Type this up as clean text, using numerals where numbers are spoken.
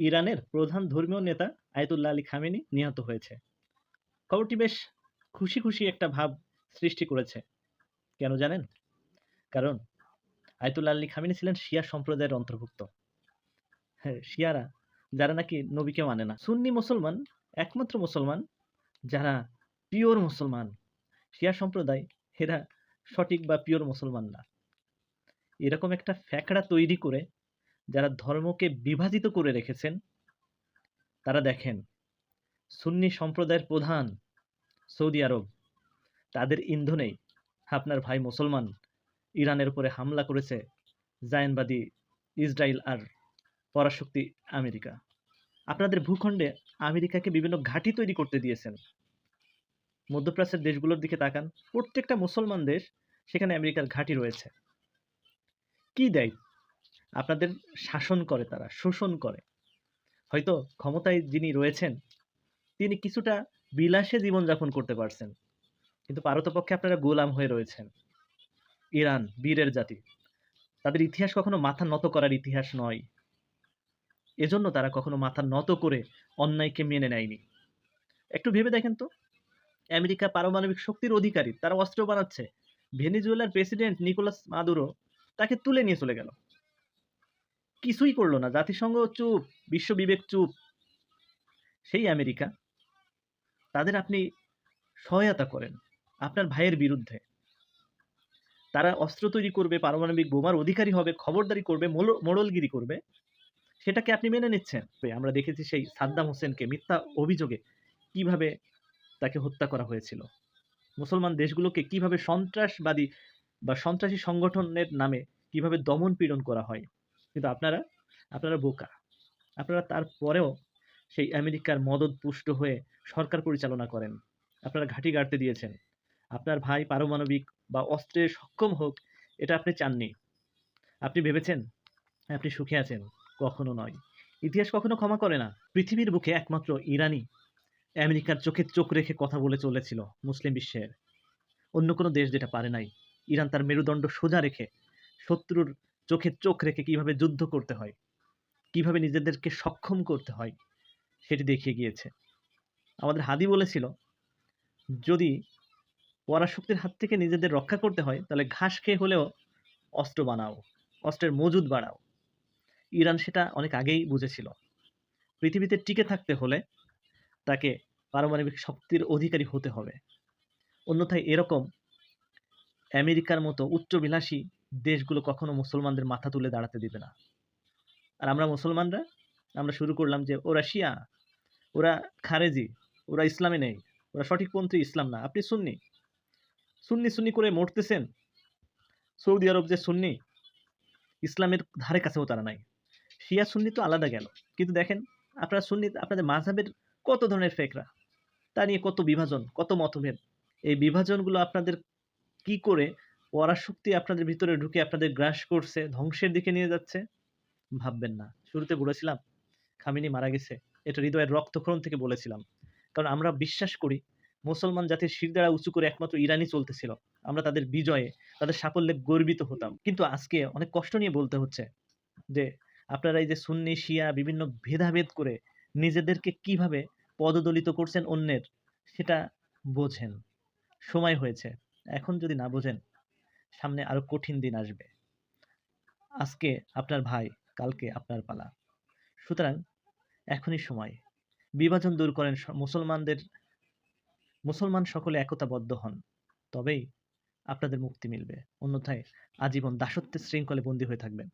ইরানের প্রধান ধর্মীয় নেতা আয়াতুল্লাহ আলী খামেনি নিহত হয়েছে। খবরটি বেশ খুশি খুশি একটা ভাব সৃষ্টি করেছে। কেন জানেন? কারণ আয়াতুল্লাহ আলী খামেনি ছিলেন শিয়া সম্প্রদায়ের অন্তর্ভুক্ত। হ্যাঁ, শিয়ারা যারা নাকি নবীকে মানে না। সুন্নি মুসলমান একমাত্র মুসলমান যারা পিওর মুসলমান। শিয়া সম্প্রদায় এরা সঠিক বা পিওর মুসলমান না। এরকম একটা ফ্যাকড়া তৈরি করে যারা ধর্মকে বিভাজিত করে রেখেছেন, তারা দেখেন সুন্নি সম্প্রদায়ের প্রধান সৌদি আরব, তাদের ইন্ধনেই আপনার ভাই মুসলমান ইরানের উপরে হামলা করেছে জায়নবাদী ইসরায়েল আর পরাশক্তি আমেরিকা। আপনাদের ভূখণ্ডে আমেরিকাকে বিভিন্ন ঘাঁটি তৈরি করতে দিয়েছেন। মধ্যপ্রাচ্যের দেশগুলোর দিকে তাকান, প্রত্যেকটা মুসলমান দেশ সেখানে আমেরিকার ঘাঁটি রয়েছে। কি দেয়? আপনাদের শাসন করে, তারা শোষণ করে। হয়তো ক্ষমতায় যিনি রয়েছেন তিনি কিছুটা বিলাসে জীবনযাপন করতে পারছেন, কিন্তু পারতপক্ষে আপনারা গোলাম হয়ে রয়েছেন। ইরান বীরের জাতি, তাদের ইতিহাস কখনো মাথা নত করার ইতিহাস নয়। এজন্য তারা কখনো মাথা নত করে অন্যায়কে মেনে নেয়নি। একটু ভেবে দেখেন তো, আমেরিকা পারমাণবিক শক্তির অধিকারী, তারা অস্ত্র বানাচ্ছে। ভেনেজুয়েলার প্রেসিডেন্ট নিকোলাস মাদুরো তাকে তুলে নিয়ে চলে গেল, কিছুই করলো না। জাতিসংঘ চুপ, বিশ্ব বিবেক চুপ। সেই আমেরিকা, তাদের আপনি সহায়তা করেন আপনার ভাইয়ের বিরুদ্ধে। তারা অস্ত্র তৈরি করবে, পারমাণবিক বোমার অধিকারী হবে, খবরদারি করবে, মোড়লগিরি করবে, সেটাকে আপনি মেনে নিচ্ছেন। আমরা দেখেছি সেই সাদ্দাম হোসেনকে মিথ্যা অভিযোগে কিভাবে তাকে হত্যা করা হয়েছিল। মুসলমান দেশগুলোকে কিভাবে সন্ত্রাসবাদী বা সন্ত্রাসী সংগঠনের নামে কিভাবে দমন পীড়ন করা হয়। কিন্তু আপনারা বোকা। আপনারা তারপরেও সেই আমেরিকার মদদ পুষ্ট হয়ে সরকার পরিচালনা করেন। আপনারা ঘাঁটি গাড়তে দিয়েছেন। আপনার ভাই পারমাণবিক বা অস্ত্রে সক্ষম হোক, এটা আপনি চাননি। আপনি ভেবেছেন আপনি সুখে আছেন। কখনো নয়। ইতিহাস কখনো ক্ষমা করে না। পৃথিবীর বুকে একমাত্র ইরানই আমেরিকার চোখে চোখ রেখে কথা বলে চলেছিল মুসলিম বিশ্বের। অন্য কোনো দেশ যেটা পারে নাই। ইরান তার মেরুদণ্ড সোজা রেখে শত্রুর চোখে চোখ রেখে কিভাবে যুদ্ধ করতে হয়, কিভাবে নিজেদেরকে সক্ষম করতে হয়, সেটি দেখিয়ে গিয়েছে। আমাদের হাদি বলেছিল, যদি পরাশক্তির হাত থেকে নিজেদের রক্ষা করতে হয় তাহলে ঘাস খেয়ে হলেও অস্ত্র বানাও, অস্ত্রের মজুদ বাড়াও। ইরান সেটা অনেক আগেই বুঝেছিল। পৃথিবীতে টিকে থাকতে হলে তাকে পারমাণবিক শক্তির অধিকারী হতে হবে। অন্যথায় এরকম আমেরিকার মতো উচ্চবিলাসী দেশগুলো কখনো মুসলমানদের মাথা তুলে দাঁড়াতে দিবে না। আর আমরা মুসলমানরা, আমরা শুরু করলাম যে ওরা শিয়া, ওরা খারেজি, ওরা ইসলামে নেই, ওরা সঠিকপন্থী ইসলাম না। আপনি সুন্নি, সুন্নি সুন্নি করে মরতেছেন। সৌদি আরব যে সুন্নি, ইসলামের ধারে কাছেও তারা নাই। শিয়া সুন্নি তো আলাদা গেল, কিন্তু দেখেন আপনারা সুন্নি, আপনাদের মাযহাবের কত ধরনের ফেকরা, তা নিয়ে কত বিভাজন, কত মতভেদ। এই বিভাজনগুলো আপনাদের কি করে পরাশক্তি আপনাদের ভিতরে ঢুকে আপনাদের গ্রাস করছে, ধ্বংসের দিকে নিয়ে যাচ্ছে, ভাববেন না। শুরুতে বলেছিলাম খামেনি মারা গেছে, এটা হৃদয়ের রক্তক্ষরণ থেকে বলেছিলাম। কারণ আমরা বিশ্বাস করি মুসলমান জাতির শিরদাঁড়া উঁচু করে একমাত্র ইরানই চলতেছিল। আমরা তাদের বিজয়ে, তাদের সাফল্যে গর্বিত হতাম। কিন্তু আজকে অনেক কষ্ট নিয়ে বলতে হচ্ছে যে আপনারা এই যে সুন্নি শিয়া বিভিন্ন ভেদাভেদ করে নিজেদেরকে কিভাবে পদদলিত করছেন অন্যের, সেটা বোঝেন। সময় হয়েছে। এখন যদি না বোঝেন, সামনে আরো কঠিন দিন আসবে। আজকে আপনার ভাই, কালকে আপনার পালা। সুতরাং এখনই সময়। বিভাজন দূর করেন, মুসলমান সকলে একতাবদ্ধ হন। তবেই আপনাদের মুক্তি মিলবে। অন্যথায় আজীবন দাসত্বের শৃঙ্খলে বন্দী হয়ে থাকবেন।